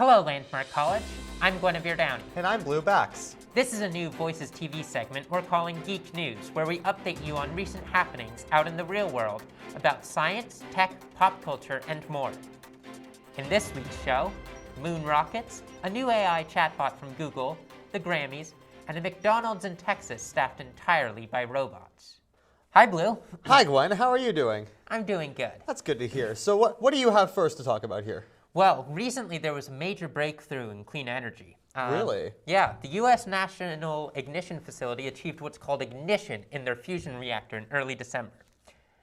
Hello, Landmark College. I'm Guinevere Downey. And I'm Blue Bax. This is a new Voices TV segment we're calling Geek News, where we update you on recent happenings out in the real world about science, tech, pop culture, and more. In this week's show, moon rockets, a new AI chatbot from Google, the Grammys, and a McDonald's in Texas staffed entirely by robots. Hi, Blue. Hi, Gwen. How are you doing? I'm doing good. That's good to hear. So what do you have first to talk about here? Well, recently there was a major breakthrough in clean energy. Really? Yeah, the U.S. National Ignition Facility achieved what's called ignition in their fusion reactor in early December.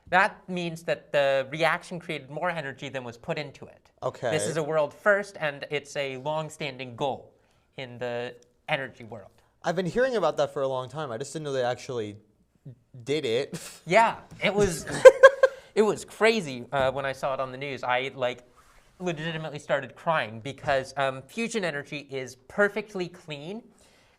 That means that the reaction created more energy than was put into it. Okay. This is a world first, and it's a long-standing goal in the energy world. I've been hearing about that for a long time. I just didn't know they actually did it. Yeah, it was it was crazy when I saw it on the news. I legitimately started crying because fusion energy is perfectly clean,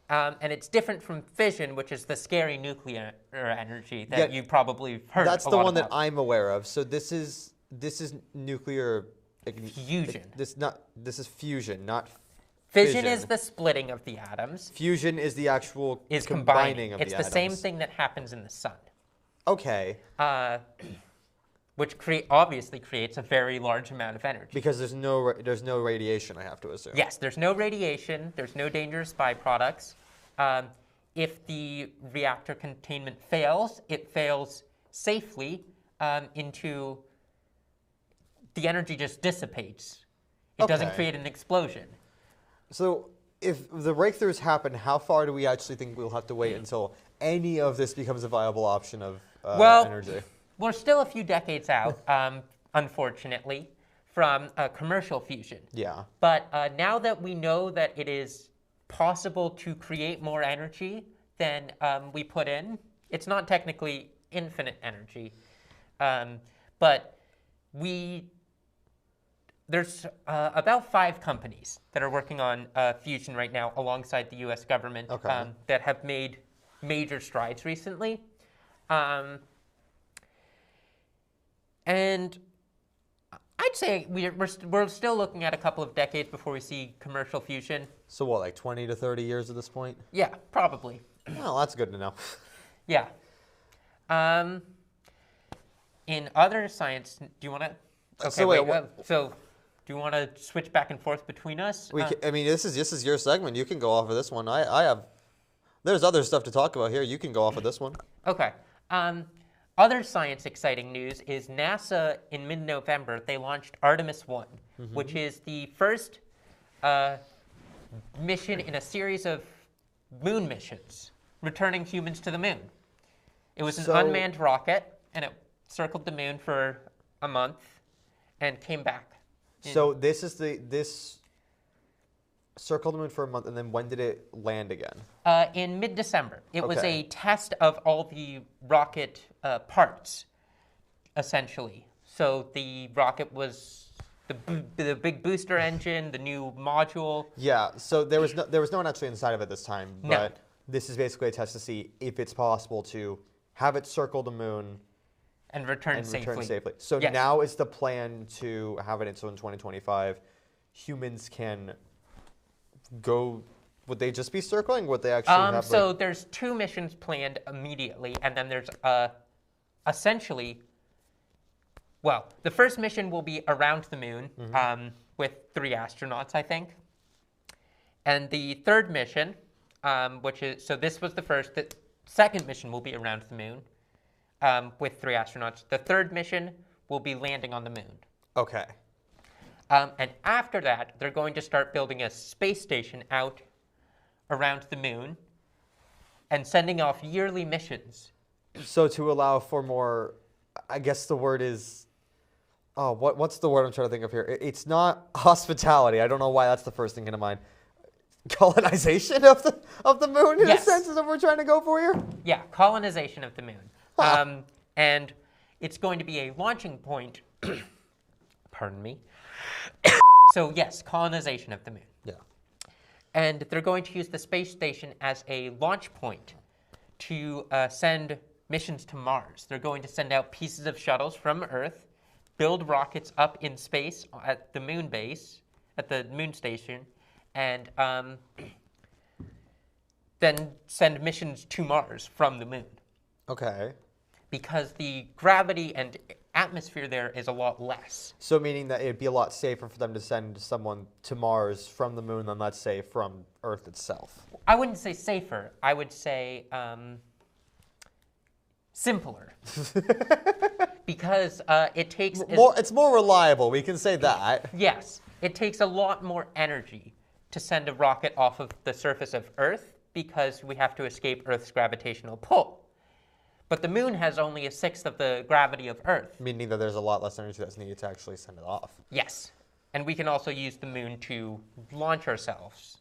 and it's different from fission, which is the scary nuclear energy that you probably heard. That's the one about. that I'm aware of. So this is nuclear fusion. This is fusion, not fission. Is the splitting of the atoms. Fusion is the actual combining of the atoms. It's the same thing that happens in the sun. Okay. Which obviously creates a very large amount of energy. Because there's no radiation, I have to assume. Yes, there's no radiation. There's no dangerous byproducts. If the reactor containment fails, it fails safely into the energy just dissipates. It doesn't create an explosion. So if the breakthroughs happen, how far do we actually think we'll have to wait until any of this becomes a viable option of energy? We're still a few decades out, unfortunately, from commercial fusion. Yeah. But now that we know that it is possible to create more energy than we put in, it's not technically infinite energy, but there's about 5 companies that are working on fusion right now alongside the U.S. government that have made major strides recently. And I'd say we're still looking at a couple of decades before we see commercial fusion. So what, like 20 to 30 years at this point? Yeah, probably. Well, that's good to know. Yeah. In other science, do you want to? Okay, so do you want to switch back and forth between us? I mean, this is your segment. You can go off of this one. There's other stuff to talk about here. You can go off of this one. Okay. Other science exciting news is NASA in mid-November, they launched Artemis 1, which is the first mission in a series of moon missions, returning humans to the moon. It was an unmanned rocket, and it circled the moon for a month and came back. So this circled the moon for a month, and then when did it land again? In mid-December. It was a test of all the rocket parts, essentially. So the rocket was the big booster engine, the new module. Yeah. So there was no one actually inside of it this time, but this is basically a test to see if it's possible to have it circle the moon and return safely. So now is the plan to have it so in 2025, humans can go. Would they just be circling? Would they actually have? So there's 2 missions planned immediately, and then there's essentially, well, the first mission will be around the moon with 3 astronauts, I think, and the third mission, this was the first. The second mission will be around the moon with 3 astronauts. The third mission will be landing on the moon. Okay. And after that, they're going to start building a space station out around the moon and sending off yearly missions. So to allow for more, I guess the word is, what's the word I'm trying to think of here? It's not hospitality. I don't know why that's the first thing in mind. Colonization of the moon, in a sense, is what we're trying to go for here? Yeah, colonization of the moon. And it's going to be a launching point, pardon me. So yes, colonization of the moon. Yeah. And they're going to use the space station as a launch point to send missions to Mars. They're going to send out pieces of shuttles from Earth, build rockets up in space at the moon base, at the moon station, and then send missions to Mars from the moon. Okay. Because the gravity and atmosphere there is a lot less. So meaning that it'd be a lot safer for them to send someone to Mars from the moon than, let's say, from Earth itself. I wouldn't say safer. I would say simpler. Because it takes... It's more reliable, we can say that. Yes. It takes a lot more energy to send a rocket off of the surface of Earth because we have to escape Earth's gravitational pull. But the moon has only a sixth of the gravity of Earth. Meaning that there's a lot less energy that's needed to actually send it off. Yes. And we can also use the moon to launch ourselves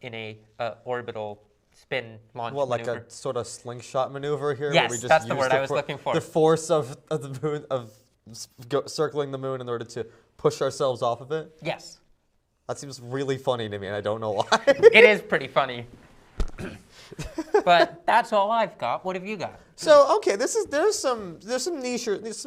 in a orbital spin launch maneuver. Like a sort of slingshot maneuver here? Yes, where we just that's the use word I was looking for. The force of the moon, circling the moon in order to push ourselves off of it? Yes. That seems really funny to me, and I don't know why. It is pretty funny. But that's all I've got. What have you got? So okay, there's some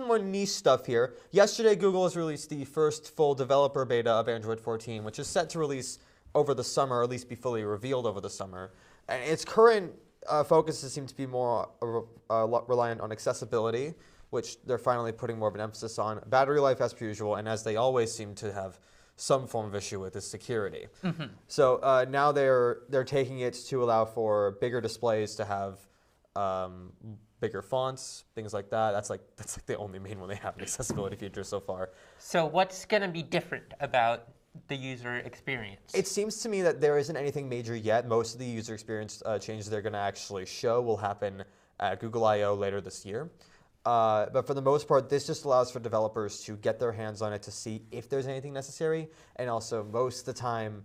more niche stuff here. Yesterday, Google has released the first full developer beta of Android 14, which is set to release over the summer, or at least be fully revealed over the summer. And its current focuses seem to be more reliant on accessibility, which they're finally putting more of an emphasis on. Battery life, as per usual, and as they always seem to have some form of issue with, is security. Mm-hmm. So now they're taking it to allow for bigger displays, to have bigger fonts, things like that. That's like the only main one they have in accessibility features so far. So what's going to be different about the user experience? It seems to me that there isn't anything major yet. Most of the user experience changes they're going to actually show will happen at Google I/O later this year. But for the most part, this just allows for developers to get their hands on it to see if there's anything necessary. And also, most of the time,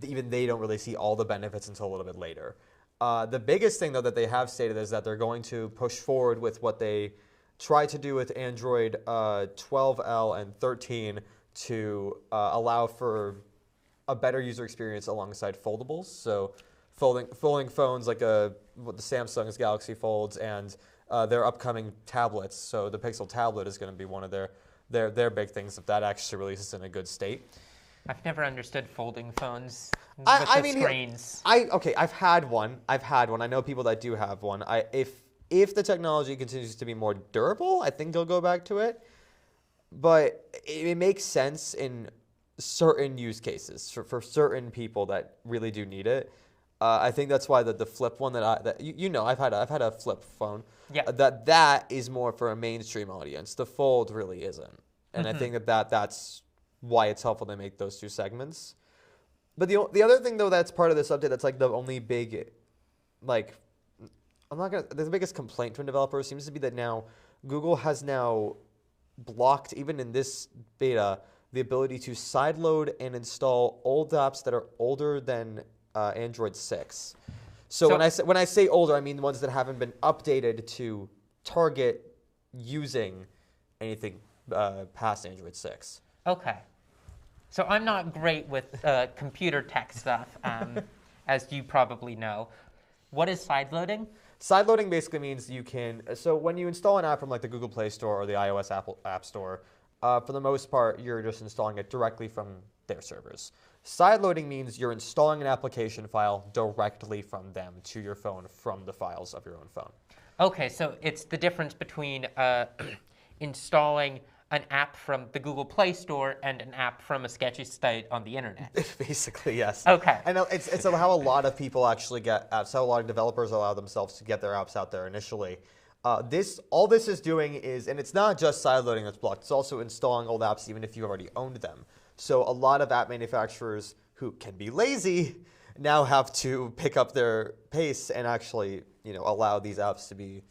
even they don't really see all the benefits until a little bit later. The biggest thing, though, that they have stated is that they're going to push forward with what they tried to do with Android 12L and 13 to allow for a better user experience alongside foldables. So folding phones like the Samsung's Galaxy Folds and their upcoming tablets. So the Pixel tablet is going to be one of their big things if that actually releases in a good state. I've never understood folding phones with the screens. I've had one. I know people that do have one. If the technology continues to be more durable, I think they'll go back to it. But it makes sense in certain use cases for certain people that really do need it. I think that's why the flip one I've had a flip phone. Yeah. That is more for a mainstream audience. The fold really isn't, and I think that's why it's helpful to make those two segments. But the other thing though that's part of this update that's like the only big, like, the biggest complaint from developers seems to be that now Google has now blocked, even in this beta, the ability to sideload and install old apps that are older than Android 6. So when I say older, I mean the ones that haven't been updated to target using anything past Android 6. Okay. So I'm not great with computer tech stuff, as you probably know. What is sideloading? Sideloading basically means you can, so when you install an app from like the Google Play Store or the iOS App Store, for the most part, you're just installing it directly from their servers. Sideloading means you're installing an application file directly from them to your phone from the files of your own phone. Okay, so it's the difference between installing an app from the Google Play Store and an app from a sketchy site on the internet. Basically, yes. Okay. And it's how a lot of people actually get apps, how a lot of developers allow themselves to get their apps out there initially. All this is doing is, and it's not just sideloading that's blocked, it's also installing old apps even if you already owned them. So a lot of app manufacturers who can be lazy now have to pick up their pace and actually, allow these apps to be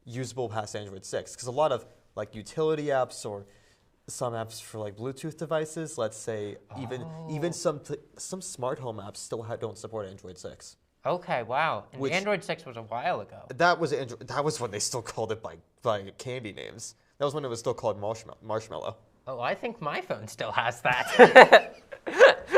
usable past Android 6. Because a lot of like utility apps or some apps for like Bluetooth devices, let's say, even some smart home apps still don't support Android 6. Okay, wow. And Android 6 was a while ago. That was when they still called it by candy names. That was when it was still called Marshmallow. Oh, I think my phone still has that.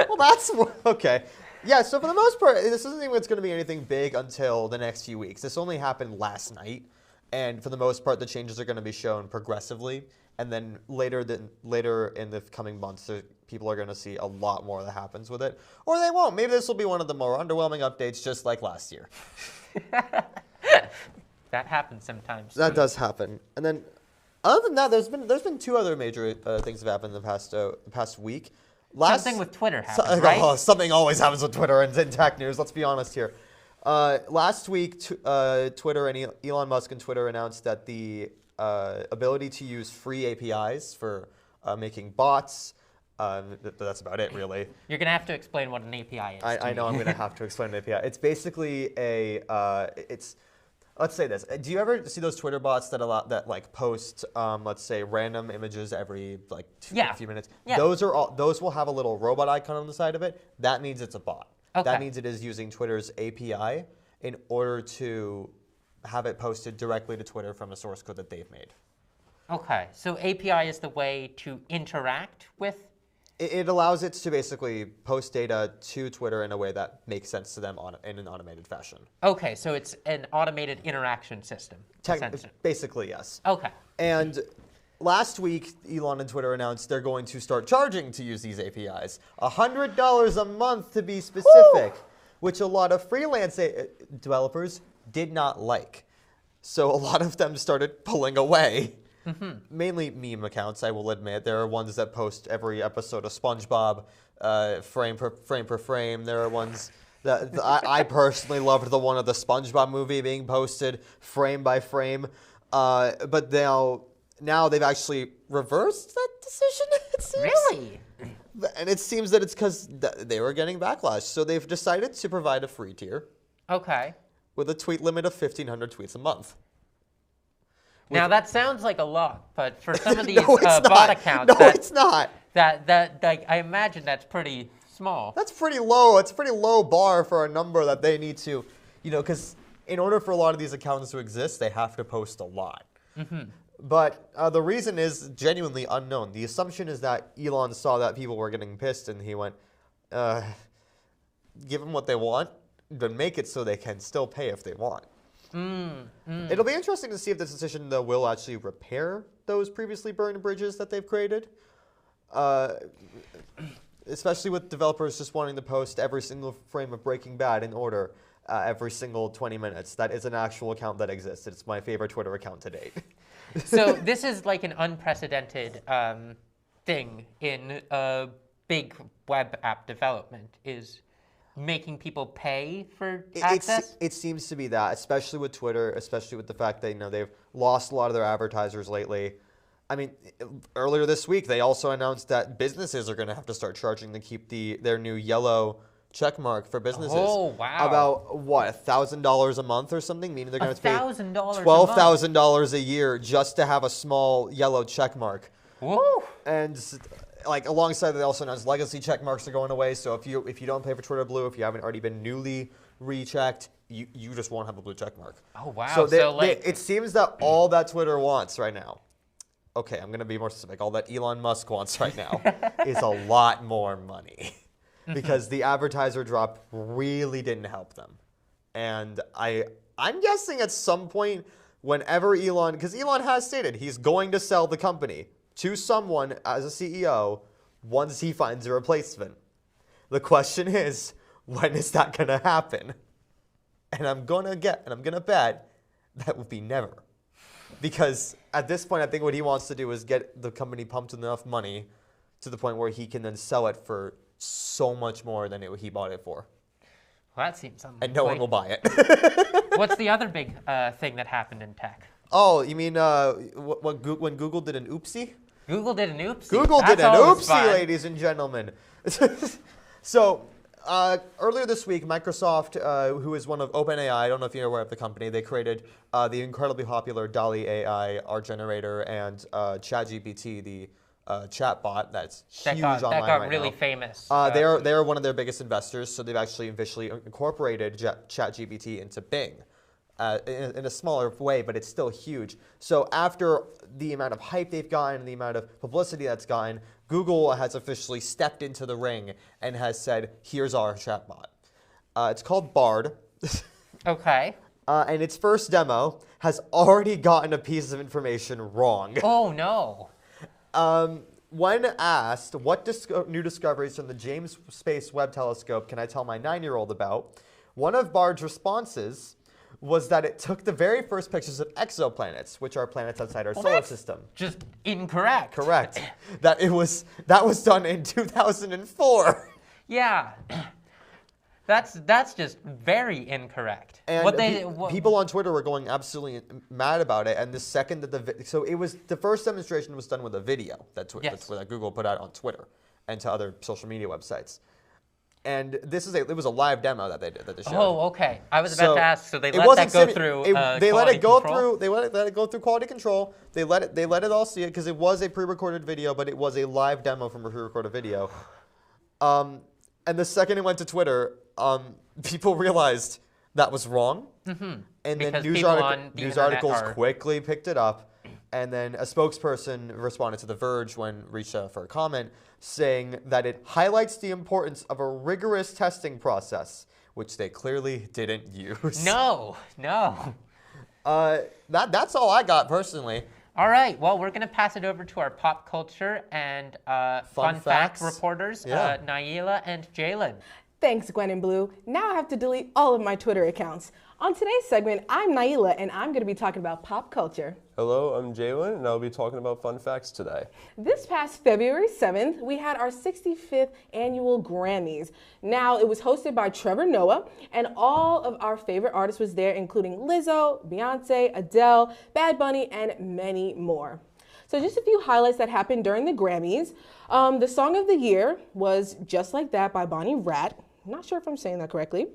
Well, that's okay. Yeah, so for the most part, this isn't even going to be anything big until the next few weeks. This only happened last night, and for the most part, the changes are going to be shown progressively and then later in the coming months, people are going to see a lot more that happens with it, or they won't. Maybe this will be one of the more underwhelming updates, just like last year. That happens sometimes. That does happen. And then, other than that, there's been two other major things that have happened in the past week. Something with Twitter happened, right? Oh, something always happens with Twitter and in tech news. Let's be honest here. Last week, Twitter and Elon Musk and Twitter announced that the ability to use free APIs for making bots. That's about it, really. You're going to have to explain what an API is. I know I'm going to have to explain an API. It's basically let's say this. Do you ever see those Twitter bots that post, let's say, random images every a few minutes? Yeah. Those will have a little robot icon on the side of it. That means it's a bot. Okay. That means it is using Twitter's API in order to have it posted directly to Twitter from a source code that they've made. Okay, so API is the way to interact with? It allows it to basically post data to Twitter in a way that makes sense to them in an automated fashion. Okay, so it's an automated interaction system. Basically, yes. Okay. And last week, Elon and Twitter announced they're going to start charging to use these APIs. $100 a month to be specific, which a lot of freelance developers did not like. So a lot of them started pulling away. Mm-hmm. Mainly meme accounts, I will admit. There are ones that post every episode of SpongeBob frame per frame. There are ones that I personally loved the one of the SpongeBob movie being posted frame by frame. But now they've actually reversed that decision, it seems. Really? And it seems that it's because they were getting backlash. So they've decided to provide a free tier. Okay. With a tweet limit of 1,500 tweets a month. Now that sounds like a lot, but for some of these no, bot accounts, it's not. I imagine that's pretty small. That's pretty low. It's a pretty low bar for a number that they need to, because in order for a lot of these accounts to exist, they have to post a lot. Mm-hmm. But the reason is genuinely unknown. The assumption is that Elon saw that people were getting pissed, and he went, give them what they want, but make it so they can still pay if they want. It'll be interesting to see if this decision, though, will actually repair those previously burned bridges that they've created. Especially with developers just wanting to post every single frame of Breaking Bad in order every single 20 minutes. That is an actual account that exists. It's my favorite Twitter account to date. So this is like an unprecedented thing in big web app development, is making people pay for access? It seems to be that, especially with Twitter, especially with the fact that they've lost a lot of their advertisers lately. I mean, earlier this week, they also announced that businesses are going to have to start charging to keep their new yellow check mark for businesses. Oh, wow. About, what, $1,000 a month or something? Meaning they're going to pay $1,000 a year just to have a small yellow check mark. Woo! And alongside that, they also announced legacy check marks are going away. So if you don't pay for Twitter Blue, if you haven't already been newly rechecked, you just won't have a blue check mark. Oh, wow. So it seems that all that Twitter wants right now, okay, I'm going to be more specific, all that Elon Musk wants right now is a lot more money. Because the advertiser drop really didn't help them. And I'm guessing at some point, whenever Elon, because Elon has stated he's going to sell the company to someone as a CEO once he finds a replacement. The question is, when is that going to happen? And I'm going to bet that would be never. Because at this point, I think what he wants to do is get the company pumped with enough money to the point where he can then sell it for so much more than he bought it for. Well, that seems something. And no one will buy it. What's the other big thing that happened in tech? Oh, you mean when Google did an oopsie? Google did an oopsie. Google did an oopsie, ladies and gentlemen. So earlier this week, Microsoft, who is one of OpenAI, I don't know if you're aware of the company, they created the incredibly popular DALL-E AI art generator and ChatGPT, the chatbot that's huge online right now. That got really famous. They are one of their biggest investors, so they've actually officially incorporated ChatGPT into Bing. In a smaller way, but it's still huge. So after the amount of hype they've gotten and the amount of publicity that's gotten, Google has officially stepped into the ring and has said, here's our chatbot. It's called Bard. Okay. And its first demo has already gotten a piece of information wrong. Oh, no. When asked what new discoveries from the James Space Webb Telescope can I tell my 9-year-old about, one of Bard's responses was that it took the very first pictures of exoplanets, which are planets outside our solar system. Just incorrect. Correct. That was done in 2004. Yeah. That's just very incorrect. And people on Twitter were going absolutely mad about it. And the second that the first demonstration was done with a video that Google put out on Twitter and to other social media websites. And it was a live demo that they showed. Oh, okay. I was about to ask. So they let that go through. They let it go through. They let it go through quality control. They let it all see it because it was a pre-recorded video, but it was a live demo from a pre-recorded video. And the second it went to Twitter, people realized that was wrong. Mm-hmm. And because then news articles quickly picked it up. And then a spokesperson responded to The Verge when reached out for a comment, saying that it highlights the importance of a rigorous testing process, which they clearly didn't use. No. That's all I got personally. All right. Well, we're going to pass it over to our pop culture and fun fact reporters, Naila and Jalen. Thanks, Gwen and Blue. Now I have to delete all of my Twitter accounts. On today's segment, I'm Naila, and I'm going to be talking about pop culture. Hello, I'm Jalen, and I'll be talking about fun facts today. This past February 7th, we had our 65th annual Grammys. Now, it was hosted by Trevor Noah, and all of our favorite artists was there, including Lizzo, Beyonce, Adele, Bad Bunny, and many more. So just a few highlights that happened during the Grammys. The song of the year was Just Like That by Bonnie Raitt. I'm not sure if I'm saying that correctly.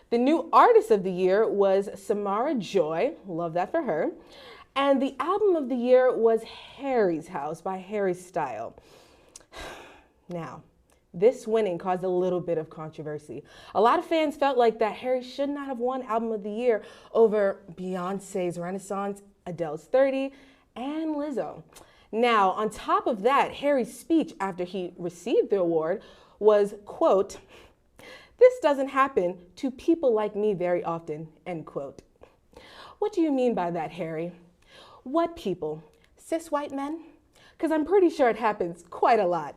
The new artist of the year was Samara Joy. Love that for her. And the album of the year was Harry's House by Harry Styles. Now, this winning caused a little bit of controversy. A lot of fans felt like that Harry should not have won album of the year over Beyonce's Renaissance, Adele's 30, and Lizzo. Now, on top of that, Harry's speech after he received the award was, quote, "This doesn't happen to people like me very often," end quote. What do you mean by that, Harry? What people? Cis white men? Because I'm pretty sure it happens quite a lot.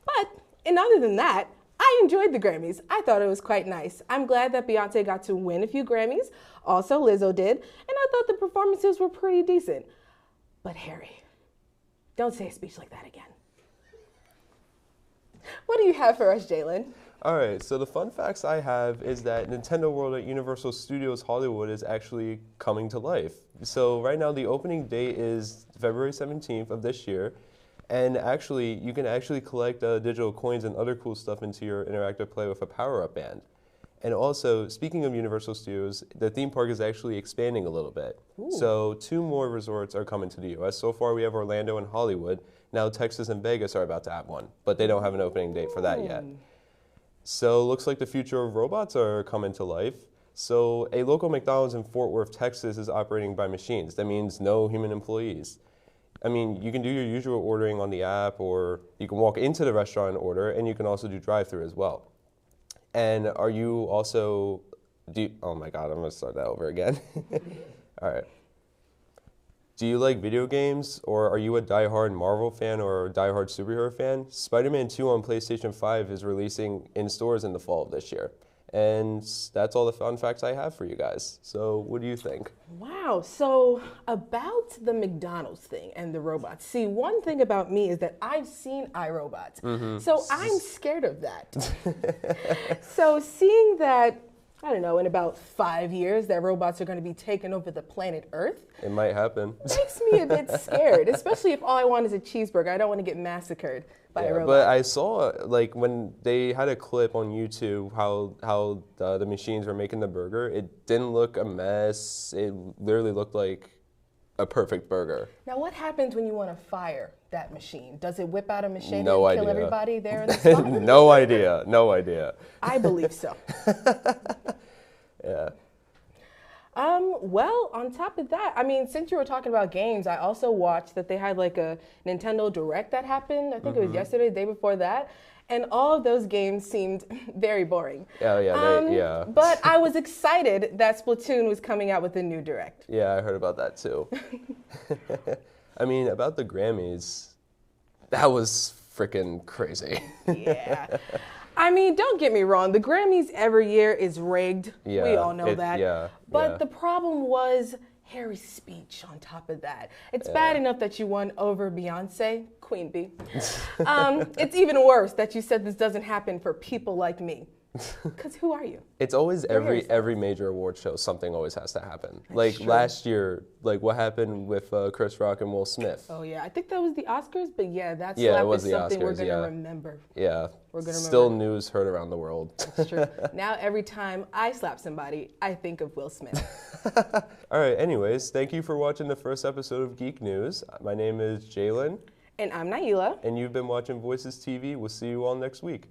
But, and other than that, I enjoyed the Grammys. I thought it was quite nice. I'm glad that Beyonce got to win a few Grammys. Also, Lizzo did. And I thought the performances were pretty decent. But Harry, don't say a speech like that again. What do you have for us, Jalen? All right, so the fun facts I have is that Nintendo World at Universal Studios Hollywood is actually coming to life. So right now the opening date is February 17th of this year. And actually, you can actually collect digital coins and other cool stuff into your interactive play with a power-up band. And also, speaking of Universal Studios, the theme park is actually expanding a little bit. Ooh. So 2 more resorts are coming to the U.S. So far, we have Orlando and Hollywood. Now Texas and Vegas are about to have one, but they don't have an opening date for that yet. So it looks like the future of robots are coming to life. So a local McDonald's in Fort Worth, Texas is operating by machines. That means no human employees. I mean, you can do your usual ordering on the app, or you can walk into the restaurant and order, and you can also do drive-thru as well. And are you also, oh my God, I'm gonna start that over again. All right. Do you like video games, or are you a die-hard Marvel fan or a die-hard superhero fan? Spider-Man 2 on PlayStation 5 is releasing in stores in the fall of this year. And that's all the fun facts I have for you guys. So what do you think? Wow, so about the McDonald's thing and the robots. See, one thing about me is that I've seen iRobots. Mm-hmm. So I'm scared of that. So seeing that, I don't know, in about 5 years, that robots are going to be taking over the planet Earth. It might happen. Makes me a bit scared, especially if all I want is a cheeseburger. I don't want to get massacred by a robot. But I saw, like, when they had a clip on YouTube, how the machines were making the burger, it didn't look a mess. It literally looked like a perfect burger. Now, what happens when you want to fire that machine? Does it whip out a machine and kill everybody there in the spot? No idea. No idea. I believe so. Yeah. Well, on top of that, I mean, since you were talking about games, I also watched that they had like a Nintendo Direct that happened. I think it was yesterday, the day before that. And all of those games seemed very boring. Oh, yeah. But I was excited that Splatoon was coming out with a new Direct. Yeah, I heard about that too. I mean, about the Grammys, that was freaking crazy. Yeah. I mean, don't get me wrong. The Grammys every year is rigged. Yeah, We all know that. Yeah. But yeah. the problem was Harry's speech on top of that. It's bad enough that you won over Beyonce, Queen Bee. It's even worse that you said this doesn't happen for people like me. Because who are you? It's always every major award show, something always has to happen. Like true. last year, like what happened with Chris Rock and Will Smith. Oh yeah, I think that was the Oscars, but yeah, that Yeah, it slap was is the something we're Oscars, gonna yeah. remember. Yeah, We're gonna still remember. news heard around the world. It's true. Now every time I slap somebody, I think of Will Smith. All right, anyways, thank you for watching the first episode of Geek News. My name is Jalen, And I'm Naila. and you've been watching Voices TV. We'll see you all next week.